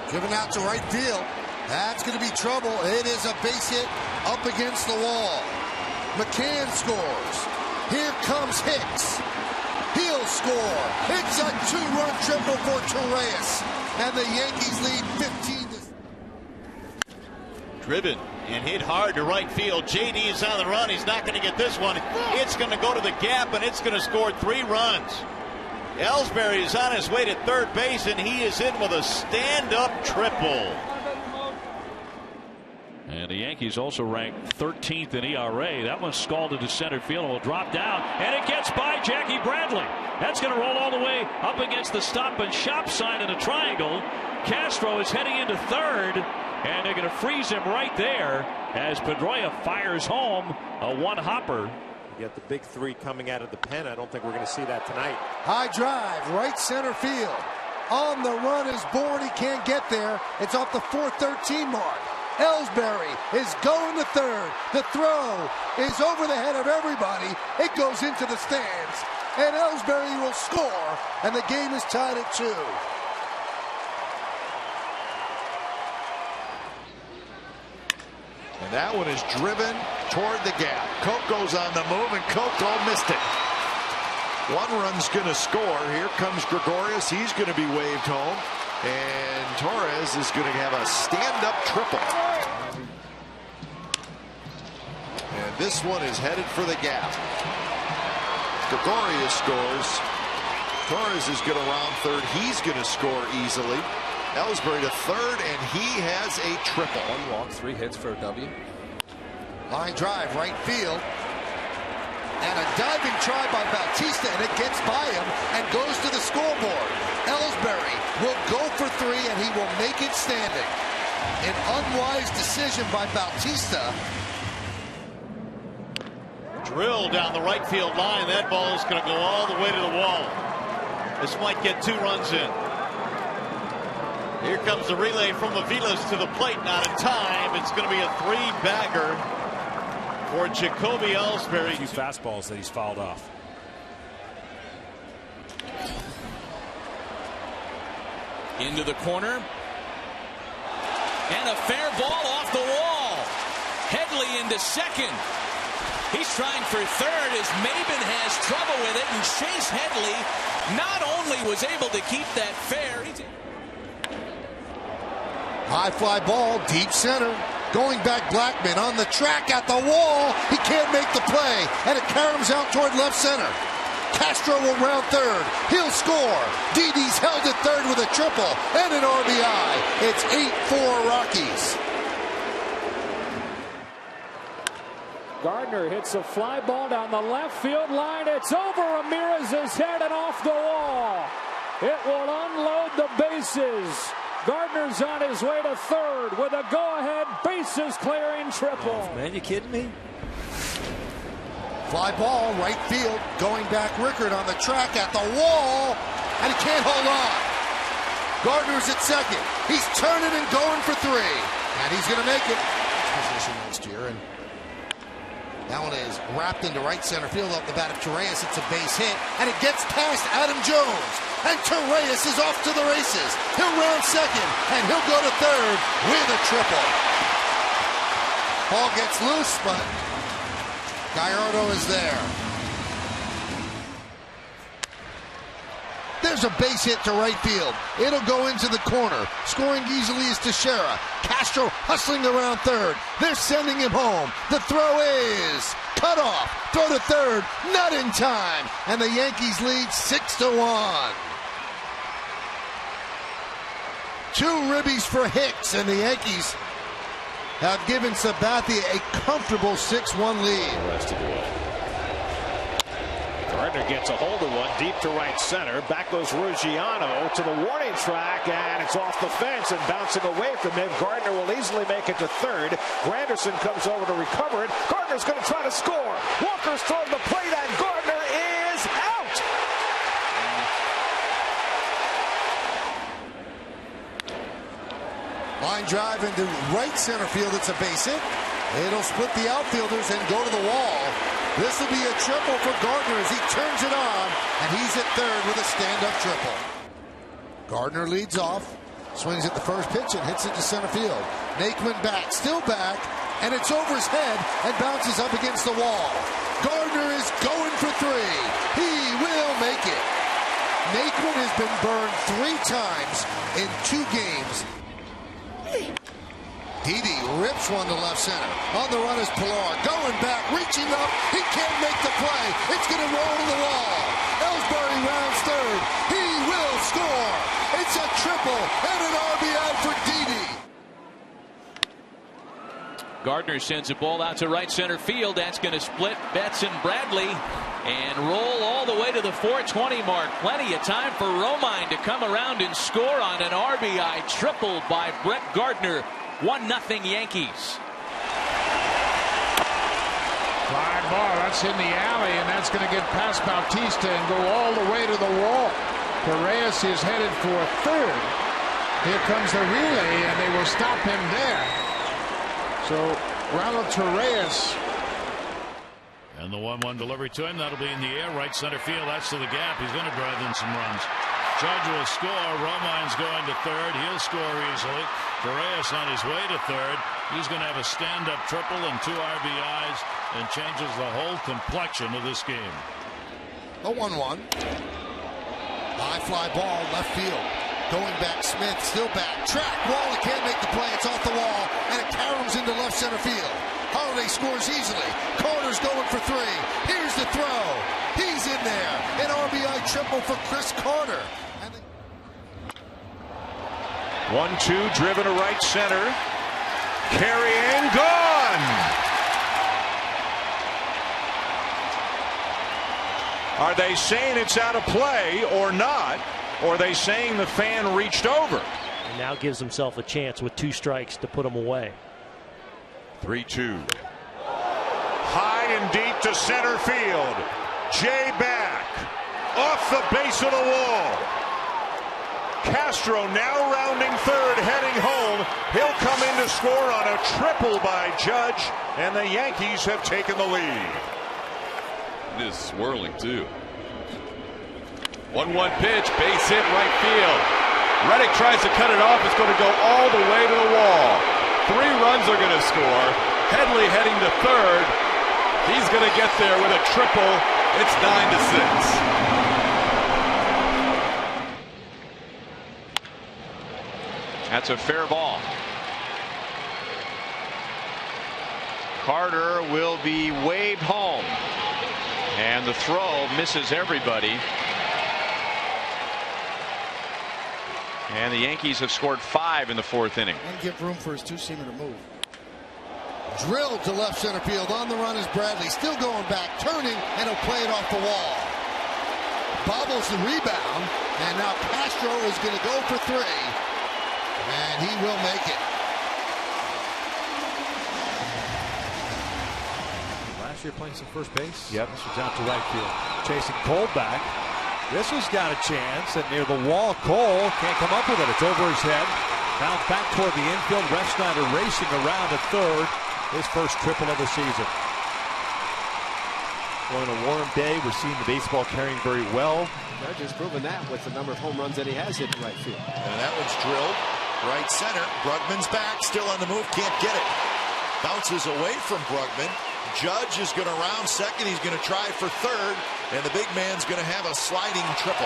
Driven out to right field. That's going to be trouble. It is a base hit up against the wall. McCann scores. Here comes Hicks. He'll score. It's a two-run triple for Torres. And the Yankees lead 15. Driven and hit hard to right field. JD is on the run. He's not going to get this one. It's going to go to the gap, and it's going to score 3 runs. Ellsbury is on his way to third base, and he is in with a stand-up triple. And the Yankees also ranked 13th in ERA. That one's scalded to center field and will drop down. And it gets by Jackie Bradley. That's going to roll all the way up against the stop and shop sign in a triangle. Castro is heading into third. And they're going to freeze him right there as Pedroia fires home a one-hopper. You get the big 3 coming out of the pen. I don't think we're going to see that tonight. High drive, right center field. On the run is Bourne. He can't get there. It's off the 413 mark. Ellsbury is going to third. The throw is over the head of everybody. It goes into the stands. And Ellsbury will score. And the game is tied at 2. And that one is driven toward the gap. Coco's on the move, and Coco missed it. 1 run's going to score. Here comes Gregorius. He's going to be waved home. And Torres is going to have a stand-up triple. And this one is headed for the gap. Gregorius scores. Torres is going to round third. He's going to score easily. Ellsbury to third, and he has a triple. 1 walk, 3 hits for a W. Line drive, right field. And a diving try by Bautista, and it gets by him and goes to the scoreboard. Ellsbury will go for 3, and he will make it standing. An unwise decision by Bautista. Drill down the right field line. That ball is going to go all the way to the wall. This might get 2 runs in. Here comes the relay from Aviles to the plate. Not in time. It's going to be a 3-bagger for Jacoby Ellsbury. A few fastballs that he's fouled off. Into the corner. And a fair ball off the wall. Headley into second. He's trying for third as Maben has trouble with it. And Chase Headley not only was able to keep that fair. High fly ball, deep center. Going back, Blackman on the track at the wall. He can't make the play, and it caroms out toward left center. Castro will round third. He'll score. Didi's held at third with a triple and an RBI. It's 8-4 Rockies. Gardner hits a fly ball down the left field line. It's over Ramirez's head and off the wall. It will unload the bases. Gardner's on his way to third with a go-ahead bases clearing triple. Oh, man, you kidding me? Fly ball, right field. Going back, Rickard on the track at the wall. And he can't hold on. Gardner's at second. He's turning and going for 3. And he's going to make it. Position next year. And that one is wrapped into right center field up the bat of Torres. It's a base hit. And it gets past Adam Jones. And Torres is off to the races. He'll round second, and he'll go to third with a triple. Ball gets loose, but Gallardo is there. There's a base hit to right field. It'll go into the corner. Scoring easily is Teixeira. Castro hustling around third. They're sending him home. The throw is cut off. Throw to third. Not in time. And the Yankees lead 6-1. 2 ribbies for Hicks, and the Yankees have given Sabathia a comfortable 6-1 lead. The rest of the way. Gardner gets a hold of one deep to right center. Back goes Ruggiano to the warning track, and it's off the fence and bouncing away from him. Gardner will easily make it to third. Granderson comes over to recover it. Gardner's going to try to score. Walker's throwing the plate, and Gardner is out. Line drive into right center field. It's a base hit. It'll split the outfielders and go to the wall. This will be a triple for Gardner as he turns it on, and he's at third with a stand-up triple. Gardner leads off. Swings at the first pitch and hits it to center field. Nakeman back, still back, and it's over his head and bounces up against the wall. Gardner is going for 3. He will make it. Nakeman has been burned 3 times in 2 games. Didi rips one to left center. On the run is Pilar. Going back, reaching up. He can't make the play. It's going to roll to the wall. Ellsbury rounds third. He will score. It's a triple and an RBI for Didi. Gardner sends a ball out to right center field. That's going to split Betts and Bradley and roll all the way to the 420 mark. Plenty of time for Romine to come around and score on an RBI triple by Brett Gardner. 1-0 Yankees. Fly ball, that's in the alley, and that's going to get past Bautista and go all the way to the wall. Perez is headed for third. Here comes the relay, and they will stop him there. So Ronald Torreyes. And the 1-1 delivery to him. That'll be in the air. Right center field. That's to the gap. He's going to drive in some runs. Judge will score. Romine's going to third. He'll score easily. Torreyes on his way to third. He's going to have a stand-up triple and 2 RBIs and changes the whole complexion of this game. A 1-1. High fly ball, left field. Going back, Smith still back. Track, Wally can't make the play. It's off the wall, and it caroms into left center field. Holiday scores easily. Carter's going for 3. Here's the throw. He's in there. An RBI triple for Chris Carter. 1-2 driven to right center. Carrying, gone. Are they saying it's out of play or not? Or are they saying the fan reached over? And now gives himself a chance with 2 strikes to put him away. 3-2. High and deep to center field. Jay back. Off the base of the wall. Castro now rounding third, heading home. He'll come in to score on a triple by Judge, and the Yankees have taken the lead. It is swirling too. 1-1 pitch, base hit right field. Reddick tries to cut it off. It's going to go all the way to the wall. 3 runs are going to score. Headley heading to third. He's going to get there with a triple. It's 9-6. That's a fair ball. Carter will be waved home. And the throw misses everybody. And the Yankees have scored 5 in the 4th inning. And give room for his 2-seamer to move. Drilled to left center field. On the run is Bradley. Still going back, turning, and he'll play it off the wall. Bobbles the rebound, and now Castro is going to go for 3. And he will make it. Last year playing some first base. Yep. This was out to right field. Chasing Cole back. This one's got a chance. And near the wall, Cole can't come up with it. It's over his head. Bounce back toward the infield. Refsnyder racing around at third. His first triple of the season. Well, on a warm day, we're seeing the baseball carrying very well. Judge has proven that with the number of home runs that he has hit in right field. And that one's drilled. Right center. Brugman's back. Still on the move. Can't get it. Bounces away from Brugman. Judge is going to round second. He's going to try for third. And the big man's going to have a sliding triple.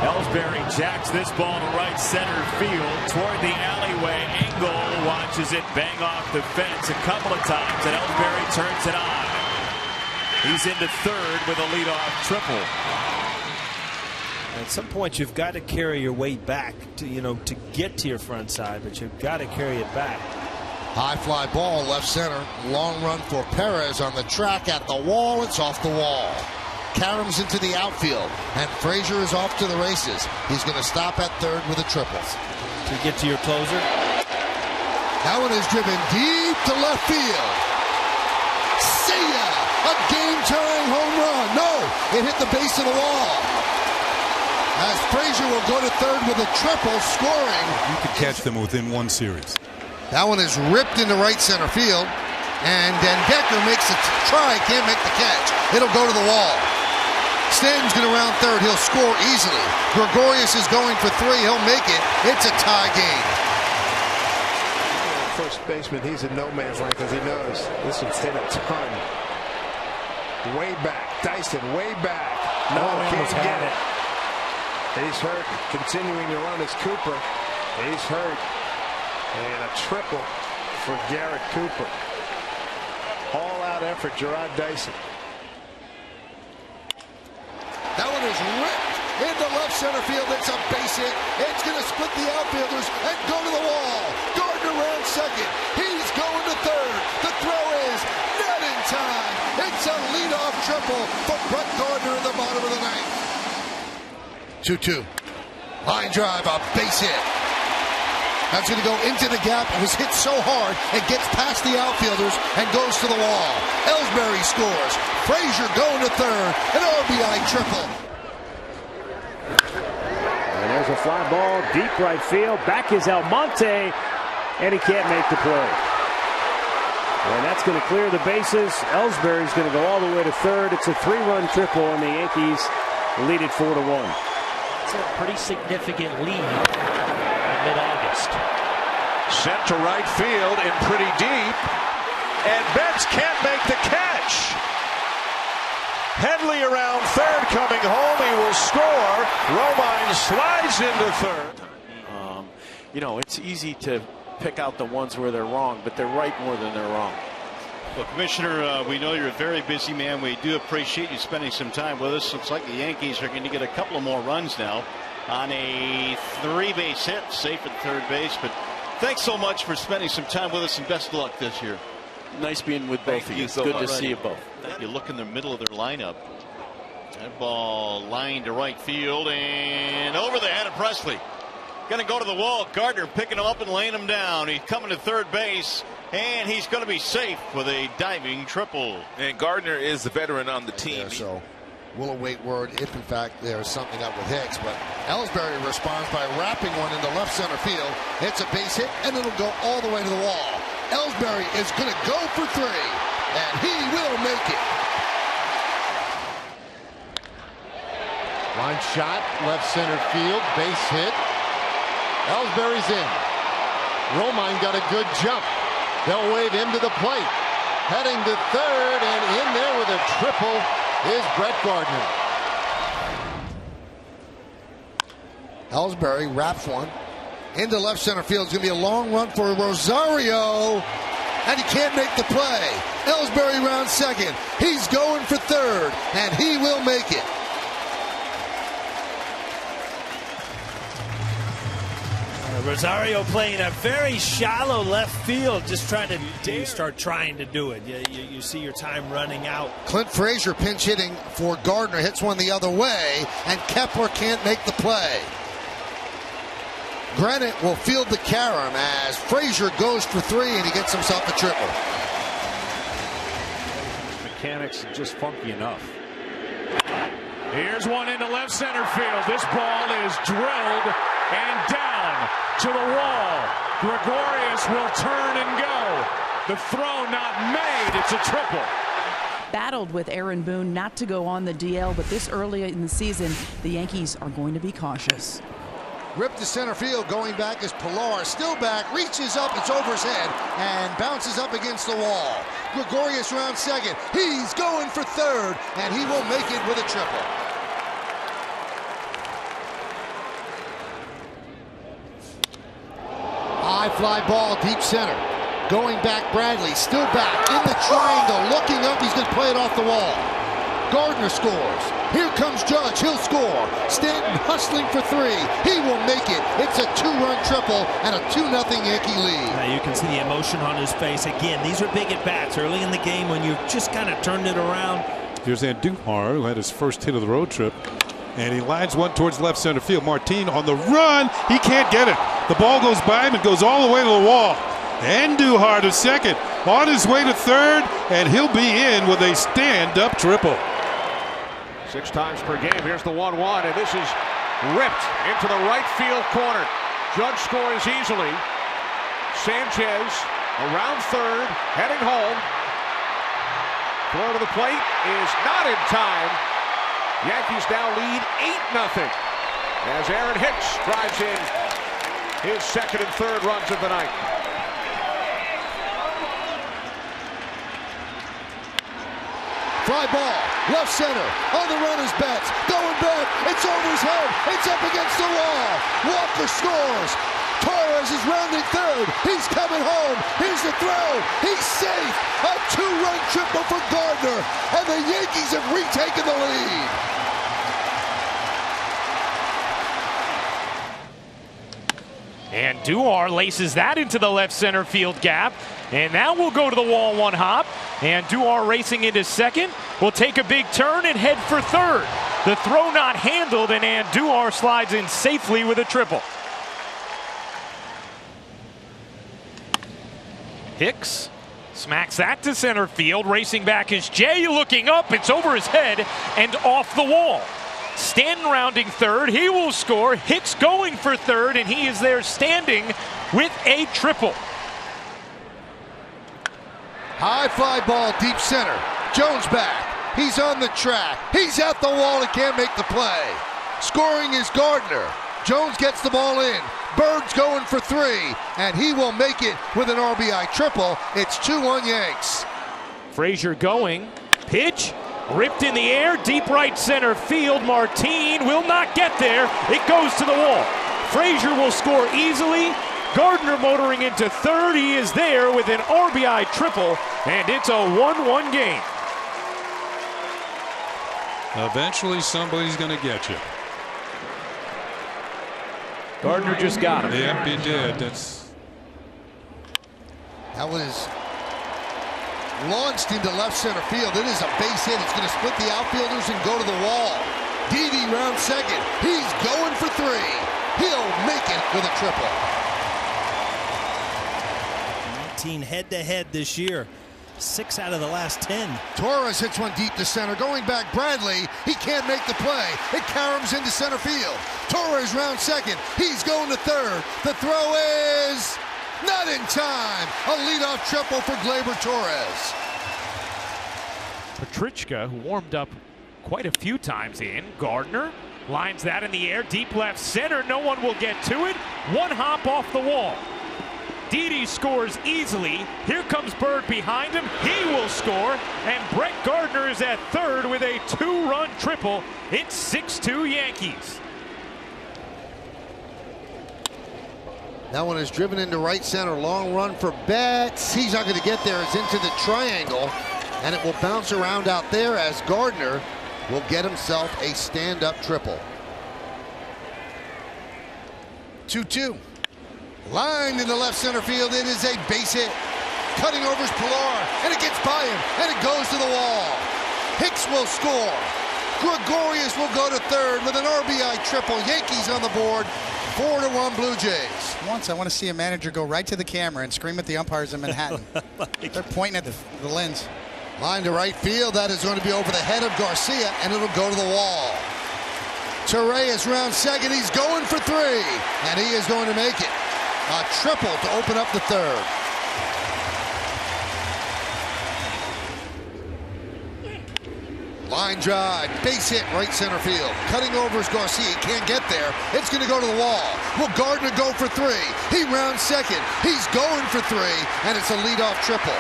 Ellsbury jacks this ball to right center field toward the alleyway. Engel watches it bang off the fence a couple of times, and Ellsbury turns it on. He's into third with a leadoff triple. At some point, you've got to carry your weight back to get to your front side, but you've got to carry it back. High fly ball, left center. Long run for Perez on the track at the wall. It's off the wall. Caroms into the outfield, and Frazier is off to the races. He's going to stop at third with a triple. To get to your closer. That one is driven deep to left field. See ya! A game-tying home run. No, it hit the base of the wall. As Frazier will go to third with a triple, scoring. You could catch them within one series. That one is ripped into right center field, And then Decker makes a try, can't make the catch. It'll go to the wall. Stanton's going to round third. He'll score easily. Gregorius is going for 3. He'll make it. It's a tie game. First baseman, he's in no man's land because he knows this one's hit a ton. Way back. Dyson, way back. No, can't get it. He's hurt. Continuing to run is Cooper. He's hurt. And a triple for Garrett Cooper. All-out effort, Gerard Dyson. That one is ripped into left center field. It's a base hit. It's going to split the outfielders and go to the wall. Gardner round second. He's going to third. The throw is not in time. It's a leadoff triple for Brett Gardner in the bottom of the ninth. 2-2. Line drive, a base hit. That's going to go into the gap. It was hit so hard, it gets past the outfielders and goes to the wall. Ellsbury scores. Frazier going to third. An RBI triple. And there's a fly ball, deep right field. Back is Almonte, and he can't make the play. And that's going to clear the bases. Ellsbury's going to go all the way to third. It's a 3-run triple, and the Yankees lead it 4-1. It's a pretty significant lead in mid-August. Sent to right field and pretty deep. And Betts can't make the catch. Headley around third coming home. He will score. Romine slides into third. You know, it's easy to pick out the ones where they're wrong, but they're right more than they're wrong. Well, Commissioner, we know you're a very busy man. We do appreciate you spending some time with us. Looks like the Yankees are going to get a couple of more runs now on a 3-base hit, safe at third base. But thanks so much for spending some time with us, and best of luck this year. Nice being with both of you. It's good to see you both. You look in the middle of their lineup. That ball lined to right field and over the head of Presley. Going to go to the wall. Gardner picking him up and laying him down. He's coming to third base, and he's going to be safe with a diving triple. And Gardner is the veteran on the team. Yeah, so we'll await word if, in fact, there's something up with Hicks. But Ellsbury responds by wrapping one into left center field. It's a base hit, and it'll go all the way to the wall. Ellsbury is going to go for 3, and he will make it. Line shot, left center field, base hit. Ellsbury's in. Romine got a good jump. They'll wave him to the plate. Heading to third, and in there with a triple is Brett Gardner. Ellsbury wraps one into left center field. It's going to be a long run for Rosario, and he can't make the play. Ellsbury round second. He's going for third, and he will make it. Rosario playing a very shallow left field, just trying to start trying to do it. You see your time running out. Clint Frazier pinch hitting for Gardner, hits one the other way, and Kepler can't make the play. Granite will field the carom as Frazier goes for 3, and he gets himself a triple. Mechanics just funky enough. Here's one into left center field. This ball is drilled and down to the wall. Gregorius will turn and go. The throw not made. It's a triple. Battled with Aaron Boone not to go on the DL, but this early in the season, the Yankees are going to be cautious. Ripped to center field, going back is Pilar. Still back, reaches up, it's over his head, and bounces up against the wall. Gregorius round second. He's going for third, and he will make it with a triple. High fly ball, deep center. Going back, Bradley, still back, in the triangle, looking up, he's going to play it off the wall. Gardner scores. Here comes Judge, he'll score. Stanton hustling for 3. He will make it. It's a 2-run triple and a 2-0 Yankee lead. Now you can see the emotion on his face. Again, these are big at-bats early in the game when you've just kind of turned it around. Here's Andujar, who had his first hit of the road trip. And he lines one towards left center field. Martin on the run. He can't get it. The ball goes by him and goes all the way to the wall. Andujar to second. On his way to third. And he'll be in with a stand-up triple. 6 times per game. Here's the 1-1, and this is ripped into the right field corner. Judge scores easily. Sanchez around third, heading home. Throw to the plate is not in time. Yankees now lead 8-0 as Aaron Hicks drives in his second and third runs of the night. Fly ball, left center, on the run is Betts, going back, it's over his head, it's up against the wall. Walker scores. Torres is rounding third, he's coming home, here's the throw, he's safe. A two-run triple for Gardner, and the Yankees have retaken the lead. And Duar laces that into the left center field gap. And now we'll go to the wall one hop. And Duar racing into second will take a big turn and head for third. The throw not handled, and Duar slides in safely with a triple. Hicks smacks that to center field. Racing back is Jay, looking up. It's over his head and off the wall. Stanton rounding third, he will score. Hicks going for third, and he is there standing with a triple. High fly ball, deep center. Jones back, he's on the track, he's at the wall, he can't make the play. Scoring is Gardner. Jones gets the ball in. Bird's going for three, and he will make it with an RBI triple. It's 2-1 Yanks. Frazier going, pitch. Ripped in the air, deep right center field. Martin will not get there. It goes to the wall. Frazier will score easily. Gardner motoring into third. He is there with an RBI triple, and it's a 1-1 game. Eventually, somebody's going to get you. Gardner just got him. Yep, he did. That was launched into left center field. It is a base hit. It's going to split the outfielders and go to the wall. Didi round second. He's going for three. He'll make it with a triple. 19 head-to-head this year. 6 out of the last 10. Torres hits one deep to center. Going back, Bradley. He can't make the play. It caroms into center field. Torres round second. He's going to third. The throw is not in time. A leadoff triple for Gleyber Torres. Petrichka, who warmed up quite a few times in. Gardner lines that in the air, deep left center. No one will get to it. One hop off the wall. Didi scores easily. Here comes Bird behind him. He will score. And Brett Gardner is at third with a two-run triple. It's 6-2 Yankees. That one is driven into right center. Long run for Betts. He's not going to get there. It's into the triangle. And it will bounce around out there as Gardner will get himself a stand-up triple. 2-2. Lined in the left center field. It is a base hit. Cutting over is Pilar. And it gets by him. And it goes to the wall. Hicks will score. Gregorius will go to third with an RBI triple. Yankees on the board. 4-1 Blue Jays. Once I want to see a manager go right to the camera and scream at the umpires in Manhattan. They're pointing at the lens. Line to right field. That is going to be over the head of Garcia, and it'll go to the wall. Torres round second. He's going for three, and he is going to make it. A triple to open up the third. Line drive, base hit, right center field. Cutting over is Garcia. He can't get there. It's going to go to the wall. Will Gardner go for three? He rounds second. He's going for three, and it's a leadoff triple.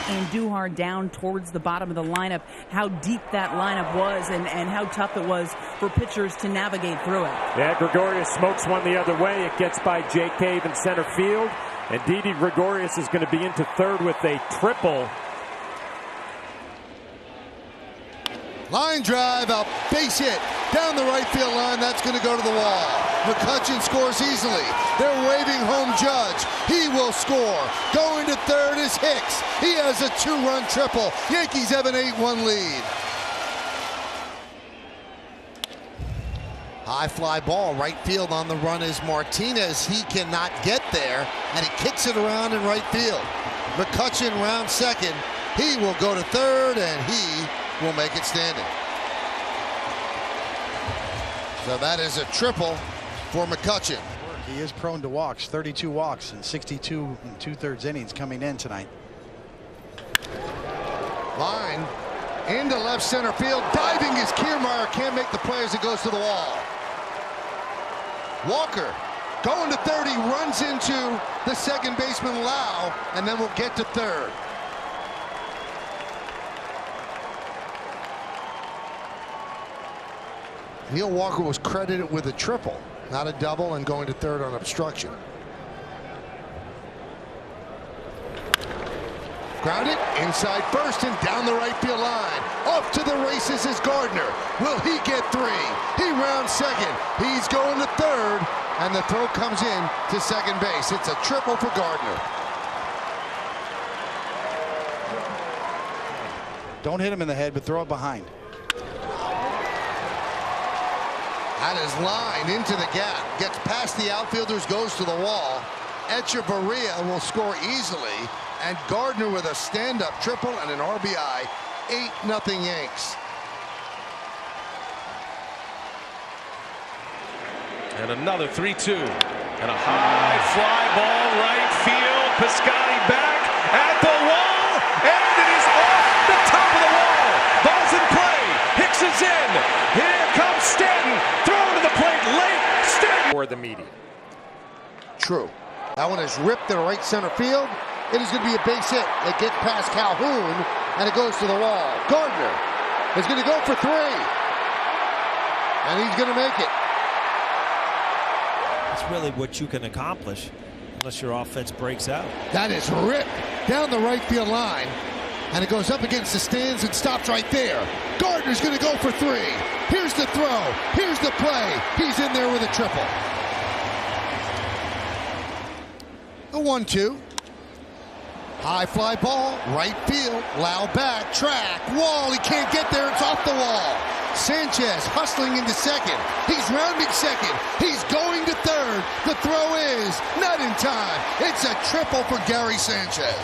And Duhar down towards the bottom of the lineup, how deep that lineup was and how tough it was for pitchers to navigate through it. Yeah, Gregorius smokes one the other way. It gets by Jay Cave in center field. And Didi Gregorius is going to be into third with a triple. Line drive, a base hit down the right field line. That's going to go to the wall. McCutchen scores easily. They're waving home Judge. He will score. Going to third is Hicks. He has a two-run triple. Yankees have an 8-1 lead. High fly ball, right field on the run is Martinez. He cannot get there, and he kicks it around in right field. McCutchen round second. He will go to third, and he will make it standing. So that is a triple for McCutchen. He is prone to walks. 32 walks in 62 and 2/3 innings coming in tonight. Line into left center field. Diving is Kiermaier. Can't make the play as it goes to the wall. Walker going to third. He runs into the second baseman Lau, and then we'll get to third. Neil Walker was credited with a triple, not a double, and going to third on obstruction. Grounded inside first and down the right field line. Off to the races is Gardner. Will he get three? He rounds second. He's going to third, and the throw comes in to second base. It's a triple for Gardner. Don't hit him in the head, but throw it behind. At his line into the gap, gets past the outfielders, goes to the wall. Echeverria will score easily, and Gardner with a stand-up triple and an RBI. 8-0 Yanks. And another 3-2. And a high fly ball right field. Piscotty back at the wall, and it is off the top of the wall. Ball's in play. Hicks is in. Here comes Stanton. Throw to the plate late. Stanton. For the media. True. That one is ripped to right center field. It is going to be a base hit. It gets past Calhoun, and it goes to the wall. Gardner is going to go for three, and he's going to make it. That's really what you can accomplish unless your offense breaks out. That is ripped down the right field line, and it goes up against the stands and stops right there. Gardner's going to go for three. Here's the throw. Here's the play. He's in there with a triple. The 1-2. High fly ball, right field. Lau back, track, wall. He can't get there. It's off the wall. Sanchez hustling into second. He's rounding second. He's going to third. The throw is not in time. It's a triple for Gary Sanchez.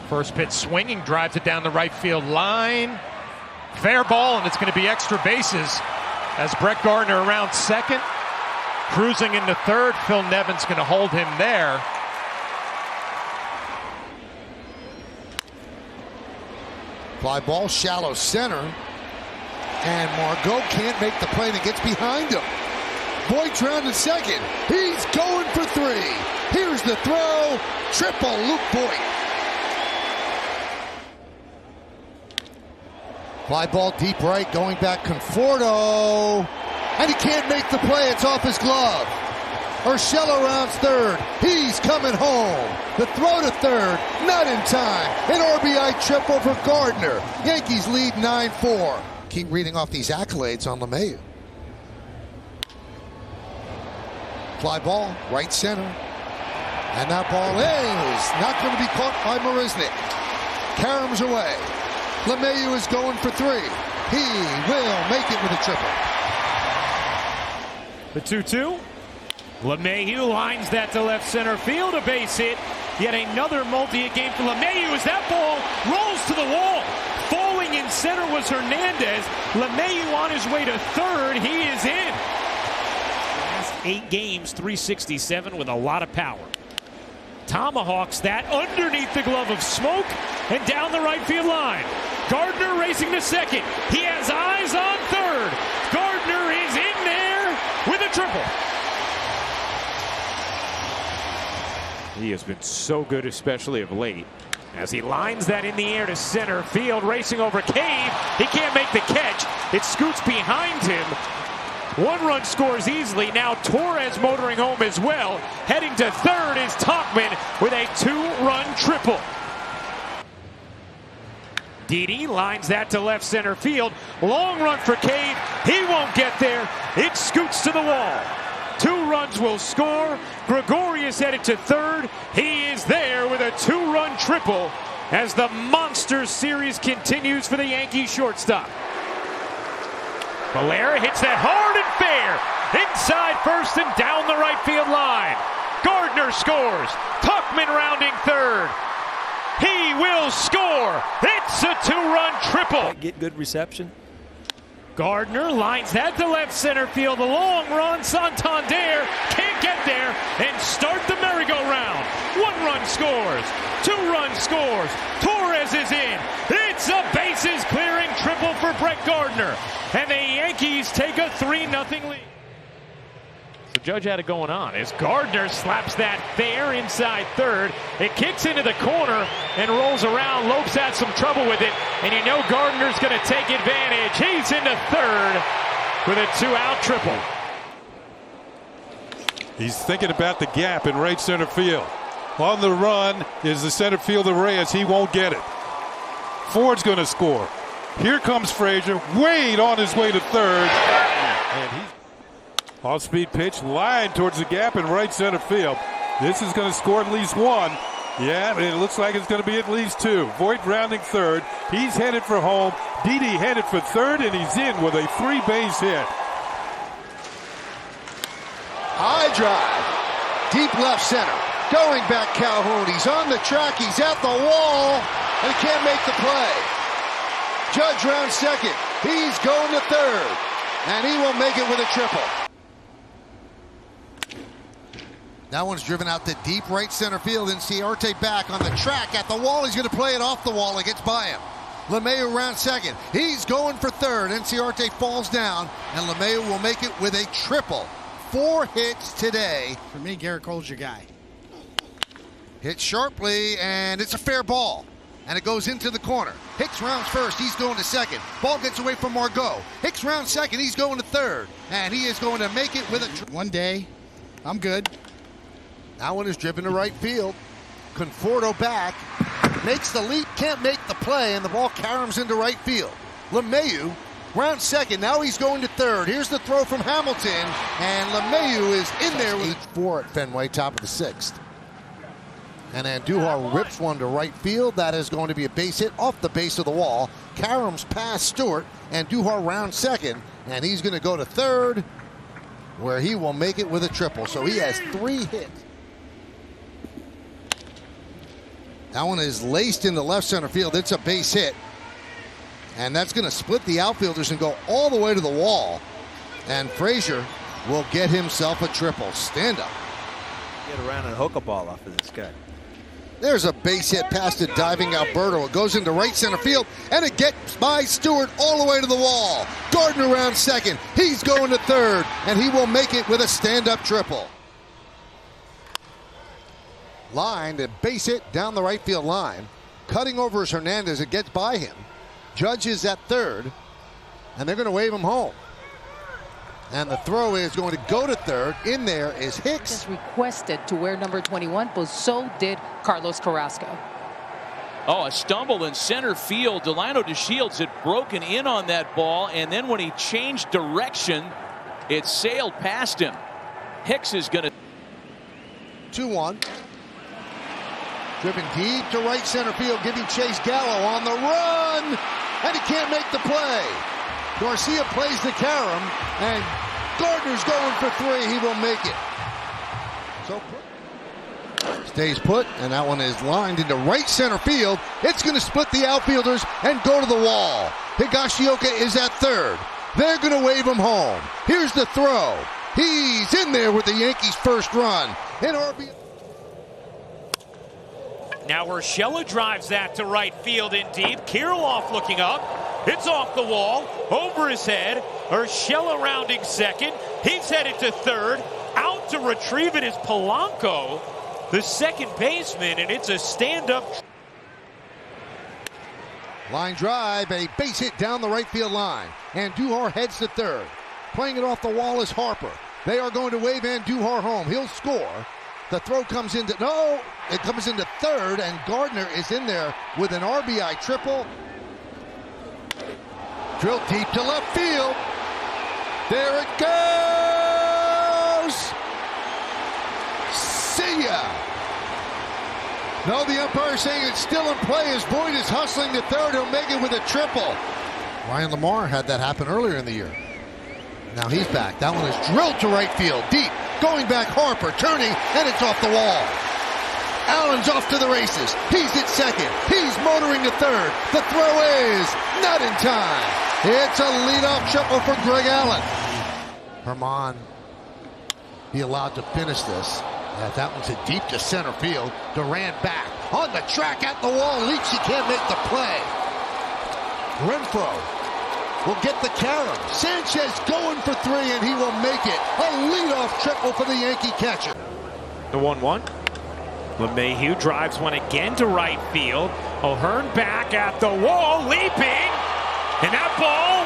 First pitch swinging, drives it down the right field line. Fair ball, and it's going to be extra bases as Brett Gardner around second. Cruising into third. Phil Nevin's going to hold him there. Fly ball, shallow center. And Margot can't make the play, and it gets behind him. Voigt's rounded second. He's going for three. Here's the throw. Triple Luke Voigt. Fly ball deep right, going back Conforto. And he can't make the play. It's off his glove. Urshela rounds third. He's coming home. The throw to third, not in time. An RBI triple for Gardner. Yankees lead 9-4. Keep reading off these accolades on LeMahieu. Fly ball, right center. And that ball is not going to be caught by Marisnik. Caroms away. LeMahieu is going for three. He will make it with a triple. The 2-2. LeMahieu lines that to left center field. A base hit. Yet another multi-hit game for LeMahieu as that ball rolls to the wall. Falling in center was Hernandez. LeMahieu on his way to third. He is in. Last 8 games, 367 with a lot of power. Tomahawks that underneath the glove of Smoke and down the right field line. Gardner racing to second. He has eyes on third. Gardner is in there with a triple. He has been so good, especially of late, as he lines that in the air to center field, racing over Cave. He can't make the catch. It scoots behind him. 1 run scores easily. Now Torres motoring home as well. Heading to third is Talkin with a 2-run triple. Didi lines that to left center field. Long run for Cave. He won't get there. It scoots to the wall. 2 runs will score. Gregorius headed to third. He is there with a 2-run triple as the Monster Series continues for the Yankees shortstop. Valera hits that hard and fair. Inside first and down the right field line. Gardner scores. Tuchman rounding third. He will score. It's a 2-run triple. Get good reception. Gardner lines that to left center field. The long run. Santander can't get there and start the merry-go-round. 1 run scores. 2 run scores. Torres is in. It's a bases-clearing triple for Brett Gardner. And the Yankees take a 3-0 lead. So Judge had it going on as Gardner slaps that fair inside third. It kicks into the corner and rolls around. Lopes had some trouble with it, and you know Gardner's going to take advantage. He's into third with a 2-out triple. He's thinking about the gap in right center field. On the run is the center fielder Reyes. He won't get it. Ford's going to score. Here comes Frazier. Wade on his way to third. And he's off-speed pitch, line towards the gap in right center field. This is going to score at least 1. Yeah, it looks like it's going to be at least 2. Voit rounding third. He's headed for home. Didi headed for third, and he's in with a 3-base hit. High drive. Deep left center. Going back Calhoun. He's on the track. He's at the wall. And he can't make the play. Judge rounds second. He's going to third. And he will make it with a triple. That one's driven out to deep right center field. And Ciarte back on the track at the wall. He's going to play it off the wall. It gets by him. LeMahieu rounds second. He's going for third. And Ciarte falls down. And LeMahieu will make it with a triple. 4 hits today. For me, Garrett Cole's your guy. Hit sharply, and it's a fair ball. And it goes into the corner. Hicks rounds first. He's going to second. Ball gets away from Margot. Hicks rounds second. He's going to third. And he is going to make it with a... One day, I'm good. That one is driven to right field. Conforto back. Makes the leap. Can't make the play. And the ball caroms into right field. LeMahieu rounds second. Now he's going to third. Here's the throw from Hamilton. And LeMahieu is in there with 8-4 at Fenway, top of the 6th. And Andujar rips one to right field. That is going to be a base hit off the base of the wall. Karams past Stewart. Andujar rounds second. And he's going to go to third, where he will make it with a triple. So he has 3 hits. That one is laced into left center field. It's a base hit. And that's going to split the outfielders and go all the way to the wall. And Frazier will get himself a triple. Stand up. Get around and hook a ball off of this guy. There's a base hit past a diving Alberto. It goes into right center field, and it gets by Stewart all the way to the wall. Gardner rounds second. He's going to third, and he will make it with a stand-up triple. Line and base hit down the right field line. Cutting over is Hernandez. It gets by him. Judge is at third, and they're going to wave him home. And the throw is going to go to third. In there is Hicks. Just requested to wear number 21, but so did Carlos Carrasco. Oh, a stumble in center field. Delano DeShields had broken in on that ball, and then when he changed direction, it sailed past him. Hicks is going to... 2-1. Driven deep to right center field, giving Chase Gallo on the run, and he can't make the play. Garcia plays the carom, and Gardner's going for 3. He will make it. So stays put, and that one is lined into right center field. It's going to split the outfielders and go to the wall. Higashioka is at third. They're going to wave him home. Here's the throw. He's in there with the Yankees' first run. And RBI. Now Urshela drives that to right field in deep. Kirilloff looking up. It's off the wall, over his head. Urshela rounding second. He's headed to third. Out to retrieve it is Polanco, the second baseman, and it's a stand-up. Line drive, a base hit down the right field line. Andujar heads to third. Playing it off the wall is Harper. They are going to wave Andujar home. He'll score. The throw comes into, no, it comes into third, and Gardner is in there with an RBI triple. Drilled deep to left field. There it goes. See ya. No, the umpire saying it's still in play as Boyd is hustling to third. He'll make it with a triple. Ryan Lamar had that happen earlier in the year. Now he's back. That one is drilled to right field, deep. Going back, Harper turning, and it's off the wall. Allen's off to the races. He's at second. He's motoring to third. The throw is not in time. It's a leadoff triple for Greg Allen. Herman be allowed to finish this. That one's a deep to center field. Durant back on the track at the wall. Leach, he can't make the play. Renfroe will get the carom. Sanchez going for 3, and he will make it. A leadoff triple for the Yankee catcher. The 1-1. LeMahieu drives one again to right field. O'Hearn back at the wall, leaping, and that ball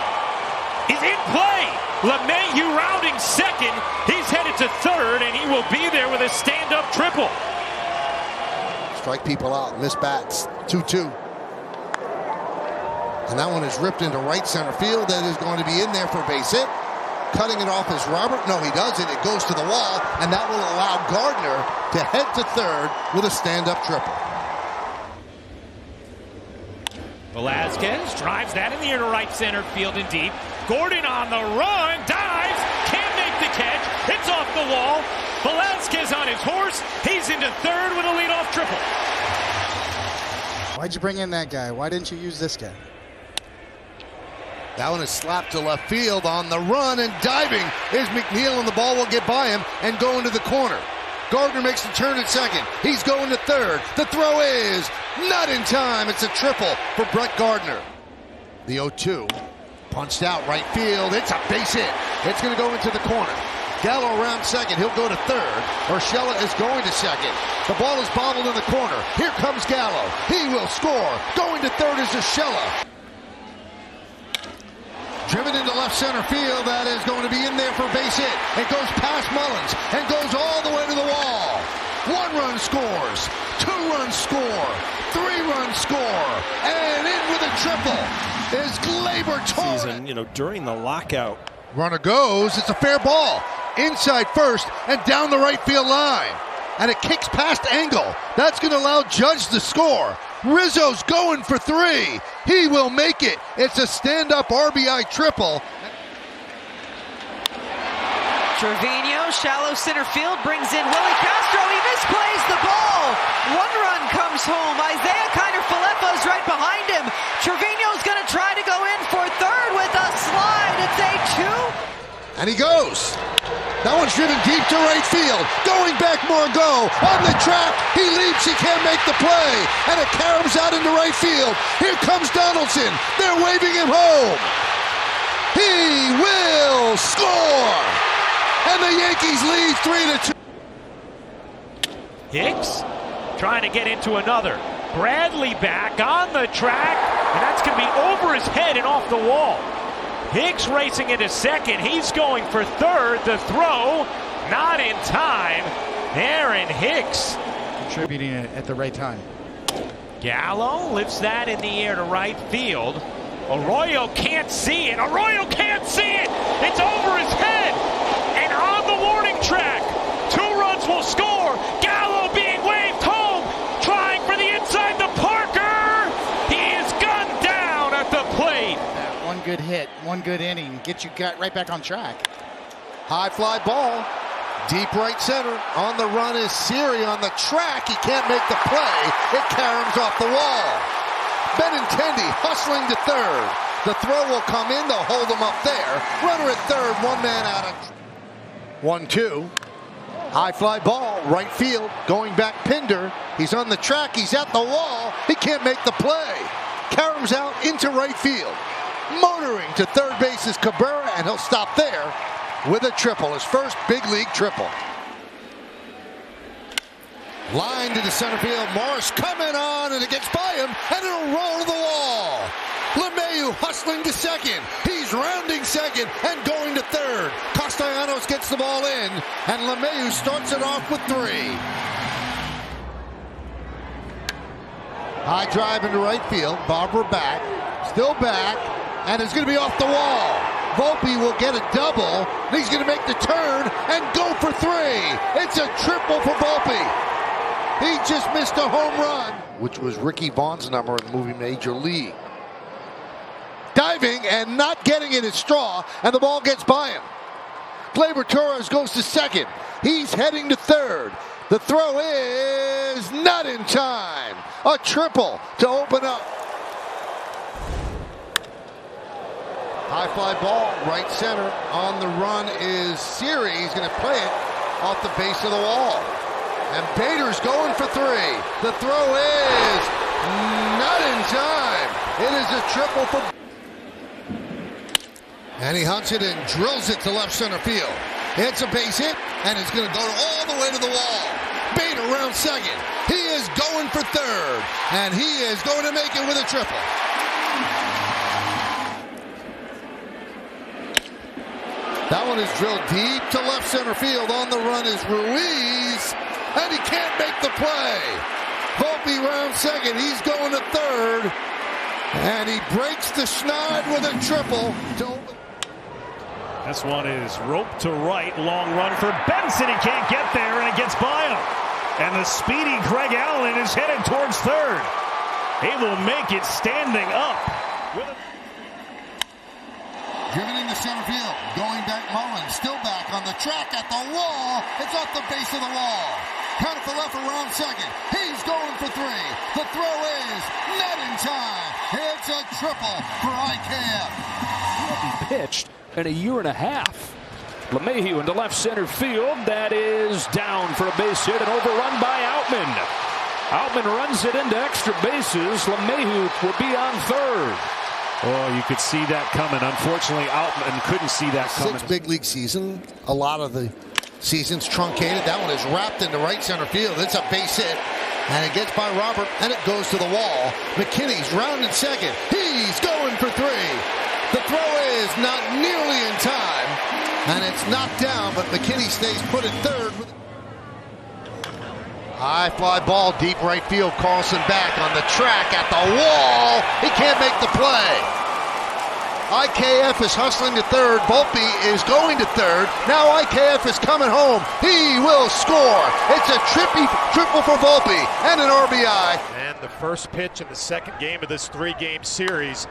is in play. LeMahieu rounding second. He's headed to third, and he will be there with a stand-up triple. Strike people out, miss bats. 2-2. And that one is ripped into right center field. That is going to be in there for a base hit. Cutting it off is Robert. No, he doesn't. It goes to the wall, and that will allow Gardner to head to third with a stand-up triple. Velasquez drives that in the air to right center field and deep. Gordon on the run, dives, can't make the catch. It's off the wall. Velasquez on his horse. He's into third with a leadoff triple. Why'd you bring in that guy? Why didn't you use this guy? That one is slapped to left field. On the run and diving is McNeil, and the ball will get by him and go into the corner. Gardner makes the turn at second. He's going to third. The throw is not in time. It's a triple for Brett Gardner. The 0-2 punched out right field. It's a base hit. It's going to go into the corner. Gallo around second. He'll go to third. Urshela is going to second. The ball is bobbled in the corner. Here comes Gallo. He will score. Going to third is Urshela. Driven into left center field. That is going to be in there for a base hit. It goes past Mullins and goes all the way to the wall. 1 run scores. 2 runs score. 3 runs score. And in with a triple is Gleyber Torres. During the lockout. Runner goes. It's a fair ball. Inside first and down the right field line. And it kicks past Engel. That's going to allow Judge to score. Rizzo's going for 3. He will make it. It's a stand-up RBI triple. Trevino, shallow center field, brings in Willie Castro. He misplays the ball. 1 run comes home. Isaiah Kiner-Falefa's right behind him. Trevino's going to try to go in for third with a slide. It's a 2. And he goes. That one's driven deep to right field. Going back, Margot on the track. He leaps. He can't make the play. And it caroms out into right field. Here comes Donaldson. They're waving him home. He will score. And the Yankees lead 3-2. Hicks trying to get into another. Bradley back on the track. And that's going to be over his head and off the wall. Hicks racing into second. He's going for third. The throw, not in time. Aaron Hicks. Contributing at the right time. Gallo lifts that in the air to right field. Arroyo can't see it. Arroyo can't see it. It's over his head. And on the warning track, 2 runs will score. Gallo being waved home. Trying for the inside. The Parker. He is gunned down at the plate. One good hit, 1 good inning, get you right back on track. High fly ball. Deep right center. On the run is Siri on the track. He can't make the play. It caroms off the wall. Benintendi hustling to third. The throw will come in. They'll hold him up there. Runner at third. 1 man out of 1-2. High fly ball. Right field. Going back Pinder. He's on the track. He's at the wall. He can't make the play. Caroms out into right field. Motoring to third base is Cabrera, and he'll stop there with a triple. His first big league triple. Line to the center field. Morris coming on, and it gets by him, and it'll roll to the wall. LeMahieu hustling to second. He's rounding second and going to third. Castellanos gets the ball in, and LeMahieu starts it off with 3. High drive into right field. Barber back. Still back. And it's going to be off the wall. Volpe will get a double. He's going to make the turn and go for 3. It's a triple for Volpe. He just missed a home run, which was Ricky Vaughn's number in the movie Major League. Diving and not getting it is Straw, and the ball gets by him. Gleyber Torres goes to second. He's heading to third. The throw is not in time. A triple to open up. High fly ball, right center. On the run is Siri. He's going to play it off the base of the wall. And Bader's going for three. The throw is not in time. It is a triple for... And he hunts it and drills it to left center field. It's a base hit, and it's going to go all the way to the wall. Bader round second. He is going for third, and he is going to make it with a triple. That one is drilled deep to left center field. On the run is Ruiz, and he can't make the play. Volpe round second. He's going to third, and he breaks the schneid with a triple. This one is roped to right. Long run for Benson. He can't get there, and it gets by him. And the speedy Greg Allen is headed towards third. He will make it standing up. Driven into center field. Going back Mullins. Still back on the track at the wall. It's off the base of the wall. Counted for left around second. He's going for three. The throw is not in time. It's a triple for IKF. Pitched in a year and a half. LeMahieu into left center field. That is down for a base hit and overrun by Outman. Outman runs it into extra bases. LeMahieu will be on third. Oh, you could see that coming. Unfortunately, Outman couldn't see that coming. 6 big league season. A lot of the season's truncated. That one is wrapped into right center field. It's a base hit. And it gets by Robert, and it goes to the wall. McKinney's rounded second. He's going for three. The throw is not nearly in time. And it's knocked down, but McKinney stays put at third. High fly ball, deep right field. Carlson back on the track at the wall. He can't make the play. IKF is hustling to third. Volpe is going to third. Now IKF is coming home. He will score. It's a triple for Volpe and an RBI. And the first pitch in the second game of this 3-game series.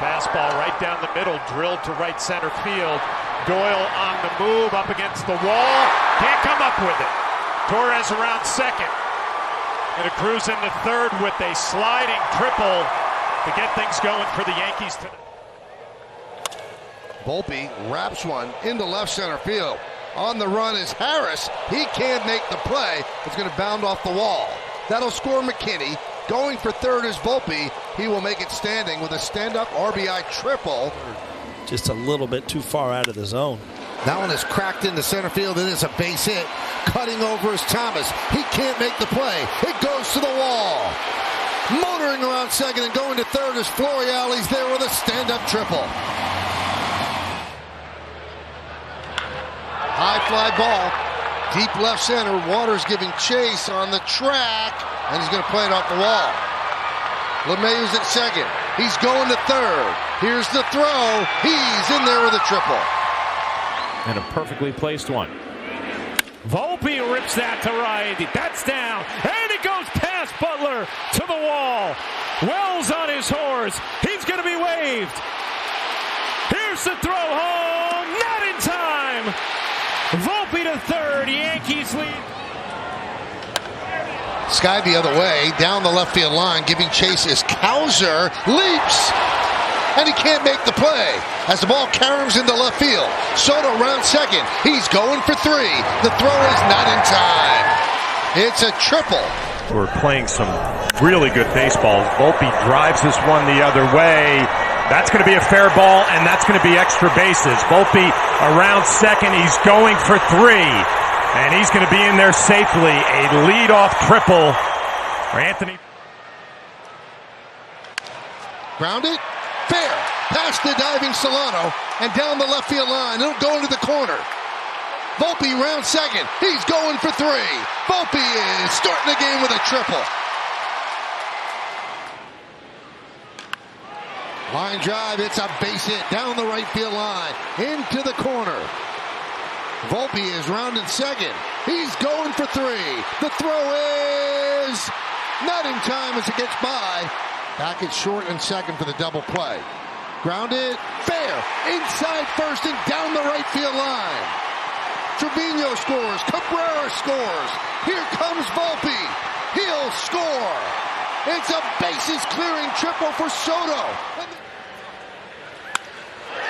Fastball right down the middle, drilled to right center field. Doyle on the move, up against the wall. Can't come up with it. Torres around second. Going to cruise into third with a sliding triple to get things going for the Yankees tonight. Volpe wraps one into left center field. On the run is Harris. He can't make the play. It's going to bound off the wall. That'll score McKinney. Going for third is Volpe. He will make it standing with a stand-up RBI triple. Just a little bit too far out of the zone. That one is cracked into center field. It is a base hit. Cutting over is Thomas. He can't make the play. It goes to the wall. Motoring around second and going to third is Florial. He's there with a stand-up triple. High fly ball. Deep left center. Waters giving chase on the track. And he's going to play it off the wall. LeMahieu's at second. He's going to third. Here's the throw. He's in there with a triple. And a perfectly placed one. Volpe rips that to right. That's down. And it goes past Butler to the wall. Wells on his horse. He's going to be waved. Here's the throw home. Not in time. Volpe to third. Yankees lead. Sky the other way, down the left field line, giving chase is Cowser, leaps, and he can't make the play as the ball caroms into left field. Soto round second, he's going for three. The throw is not in time. It's a triple. We're playing some really good baseball. Volpe drives this one the other way. That's going to be a fair ball, and that's going to be extra bases. Volpe around second, he's going for three. And he's going to be in there safely. A leadoff triple for Anthony. Grounded, fair, past the diving Solano, and down the left field line. It'll go into the corner. Volpe round second. He's going for three. Volpe is starting the game with a triple. Line drive, it's a base hit down the right field line, into the corner. Volpe is rounded second. He's going for three. The throw is not in time as it gets by. Back at short and second for the double play. Grounded, fair, inside first and down the right field line. Trevino scores, Cabrera scores. Here comes Volpe. He'll score. It's a bases clearing triple for Soto.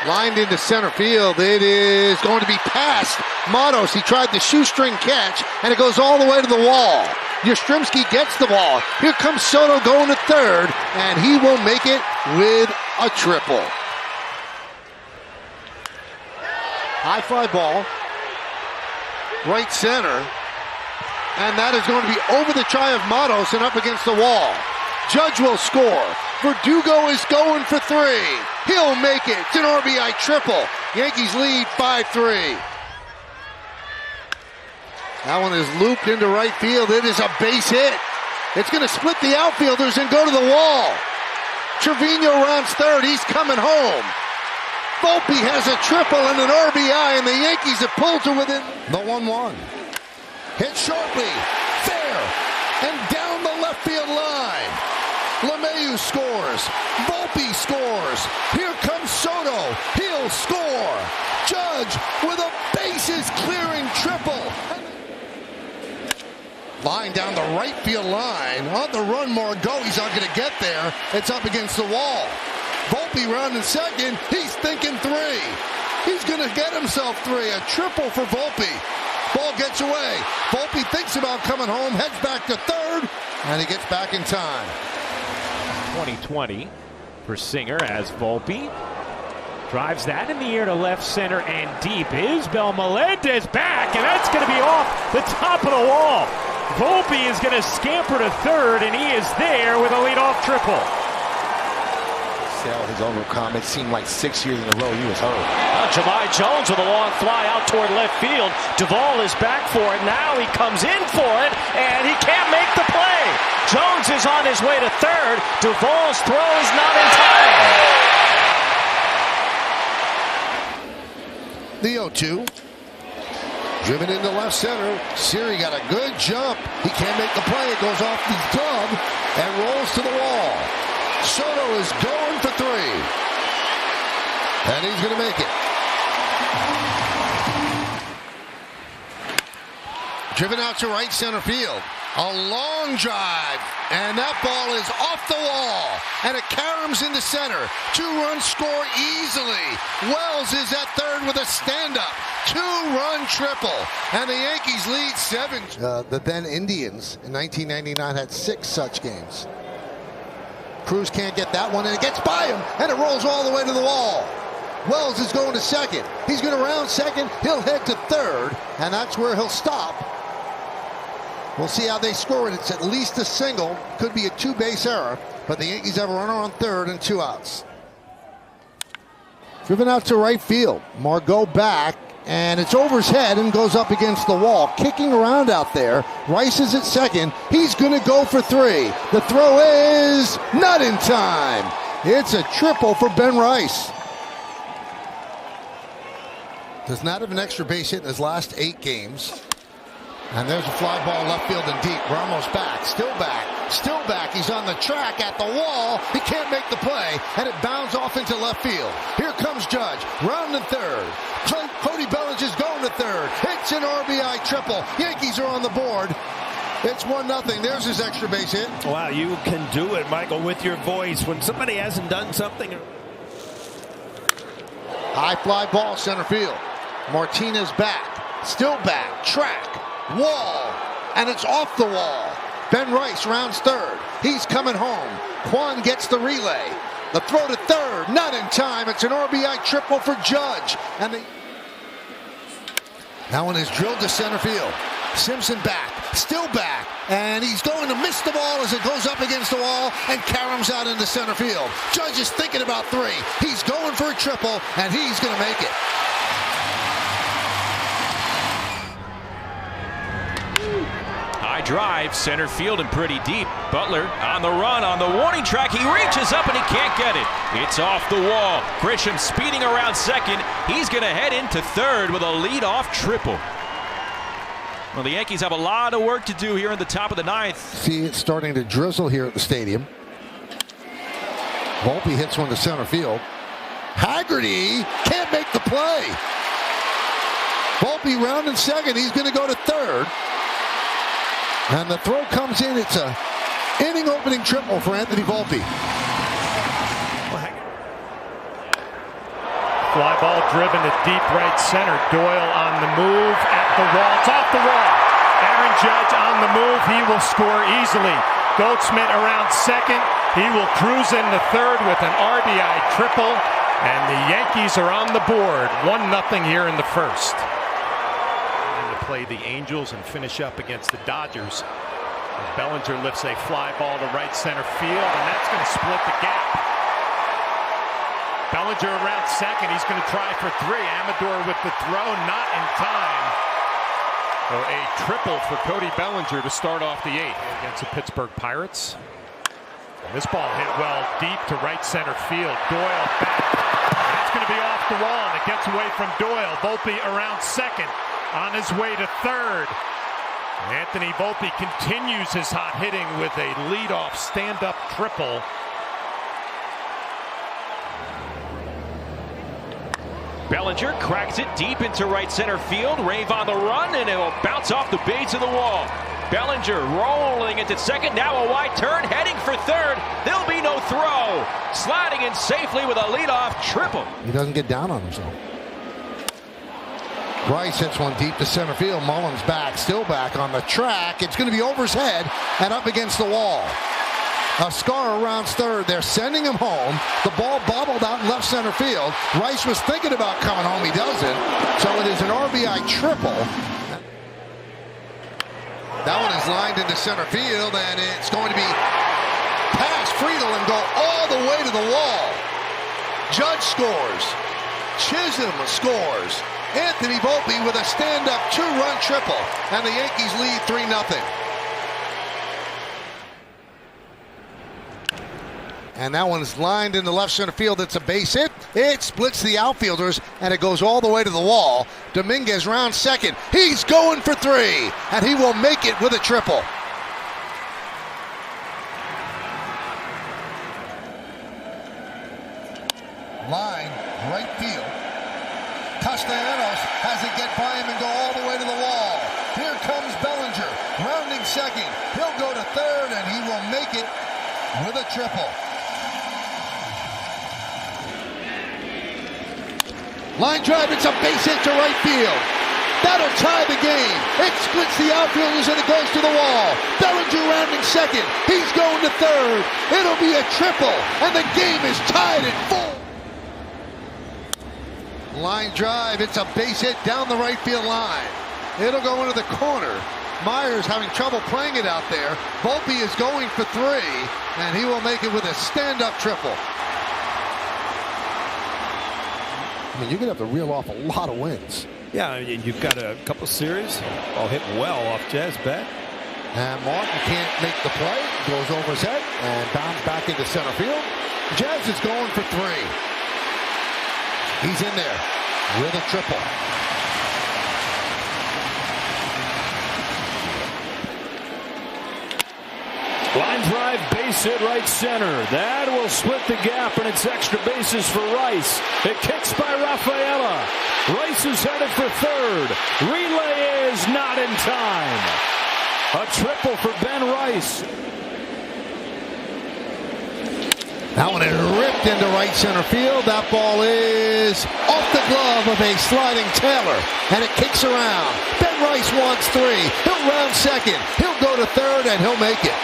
Lined into center field. It is going to be past Matos. He tried the shoestring catch, and it goes all the way to the wall. Yastrzemski gets the ball. Here comes Soto going to third, and he will make it with a triple. High fly ball. Right center. And that is going to be over the try of Matos and up against the wall. Judge will score. Verdugo is going for three. He'll make it. It's an RBI triple. Yankees lead 5-3. That one is looped into right field. It is a base hit. It's going to split the outfielders and go to the wall. Trevino rounds third. He's coming home. Volpe has a triple and an RBI, and the Yankees have pulled to within the 1-1. Hit sharply, fair, and down the left field line. LeMahieu scores. Volpe scores. Here comes Soto. He'll score. Judge with a bases-clearing triple. Line down the right field line. On the run, Margot. He's not going to get there. It's up against the wall. Volpe rounding second. He's thinking three. He's going to get himself three. A triple for Volpe. Ball gets away. Volpe thinks about coming home, heads back to third, and he gets back in time. 2020 for Singer as Volpe drives that in the air to left center and deep. Isbel Melendez back, and that's going to be off the top of the wall. Volpe is going to scamper to third, and he is there with a leadoff triple. His overcome. It seemed like 6 years in a row he was hurt. Jahmai Jones with a long fly out toward left field. Duvall is back for it. Now he comes in for it, and he can't make the play. Jones is on his way to third. Duvall's throw is not in time. The 0-2. Driven into left center. Siri got a good jump. He can't make the play. It goes off the glove and rolls to the wall. Soto is going for three. And he's going to make it. Driven out to right center field. A long drive. And that ball is off the wall. And it caroms into center. 2-run score easily. Wells is at third with a stand-up. 2-run triple. And the Yankees lead 7. The then Indians in 1999 had 6 such games. Cruz can't get that one, and it gets by him, and it rolls all the way to the wall. Wells is going to second. He's going to round second. He'll head to third, and that's where he'll stop. We'll see how they score it. It's at least a single. Could be a 2-base error, but the Yankees have a runner on third and 2 outs. Driven out to right field. Margot back, and it's over his head and goes up against the wall. Kicking around out there. Rice is at second. He's going to go for three. The throw is not in time. It's a triple for Ben Rice. Does not have an extra base hit in his last 8 games. And there's a fly ball left field and deep. Ramos back, still back, still back. He's on the track at the wall. He can't make the play, and it bounds off into left field. Here comes Judge, rounding third. Cody Bellinger is going to third. It's an RBI triple. Yankees are on the board. It's 1-0. There's his extra base hit. Wow, you can do it, Michael, with your voice. When somebody hasn't done something. High fly ball, center field. Martinez back, still back, track. Wall, and it's off the wall. Ben Rice rounds third. He's coming home. Kwan gets the relay. The throw to third, not in time. It's an RBI triple for Judge. And that one is drilled to center field. Simpson back, still back, and he's going to miss the ball as it goes up against the wall and caroms out into center field. Judge is thinking about three. He's going for a triple, and he's going to make it. High drive, center field and pretty deep. Butler on the run, on the warning track. He reaches up and he can't get it. It's off the wall. Grisham speeding around second. He's going to head into third with a leadoff triple. Well, the Yankees have a lot of work to do here in the top of the 9th. See it starting to drizzle here at the stadium. Volpe hits one to center field. Haggerty can't make the play. Volpe rounding second. He's going to go to third. And the throw comes in. It's a inning opening triple for Anthony Volpe. Fly ball driven to deep right center. Doyle on the move at the wall. It's off the wall. Aaron Judge on the move. He will score easily. Goldschmidt around second. He will cruise into third with an RBI triple. And the Yankees are on the board. 1-0 here in the first. And to play the Angels and finish up against the Dodgers. Bellinger lifts a fly ball to right center field, and that's going to split the gap. Bellinger around second. He's going to try for three. Amador with the throw, not in time. So a triple for Cody Bellinger to start off the eighth against the Pittsburgh Pirates. And this ball hit well deep to right center field. Doyle back. That's going to be off the wall, and it gets away from Doyle. Volpe around second, on his way to third. Anthony Volpe continues his hot hitting with a leadoff stand-up triple. Bellinger cracks it deep into right center field. Rave on the run, and it will bounce off the base of the wall. Bellinger rolling into second. Now a wide turn, heading for third. There'll be no throw. Sliding in safely with a leadoff triple. He doesn't get down on himself. Rice hits one deep to center field. Mullins back, still back on the track. It's going to be over his head and up against the wall. Oscar rounds third. They're sending him home. The ball bobbled out in left center field. Rice was thinking about coming home. He doesn't. So it is an RBI triple. That one is lined into center field, and it's going to be past Friedel and go all the way to the wall. Judge scores. Chisholm scores. Anthony Volpe with a stand-up two-run triple, and the Yankees lead 3-0. And that one's lined into left center field. It's a base hit. It splits the outfielders, and it goes all the way to the wall. Dominguez round second. He's going for three, and he will make it with a triple. Line, right field. Castellanos has it get by him and go all the way to the wall. Here comes Bellinger, rounding second. He'll go to third, and he will make it with a triple. Line drive, it's a base hit to right field. That'll tie the game. It splits the outfielders, and it goes to the wall. Bellinger rounding second. He's going to third. It'll be a triple, and the game is tied at 4. Line drive, it's a base hit down the right field line. It'll go into the corner. Myers having trouble playing it out there. Volpe is going for three, and he will make it with a stand-up triple. I mean, you're going to have to reel off a lot of wins. Yeah, you've got a couple series. All hit well off Jazz bat. And Martin can't make the play. Goes over his head and bounds back into center field. Jazz is going for three. He's in there with a triple. Line drive, base hit right center. That will split the gap, and it's extra bases for Rice. It kicks by Rafaela. Rice is headed for third. Relay is not in time. A triple for Ben Rice. That one is ripped into right center field. That ball is off the glove of a sliding Taylor, and it kicks around. Ben Rice wants three. He'll round second. He'll go to third, and he'll make it.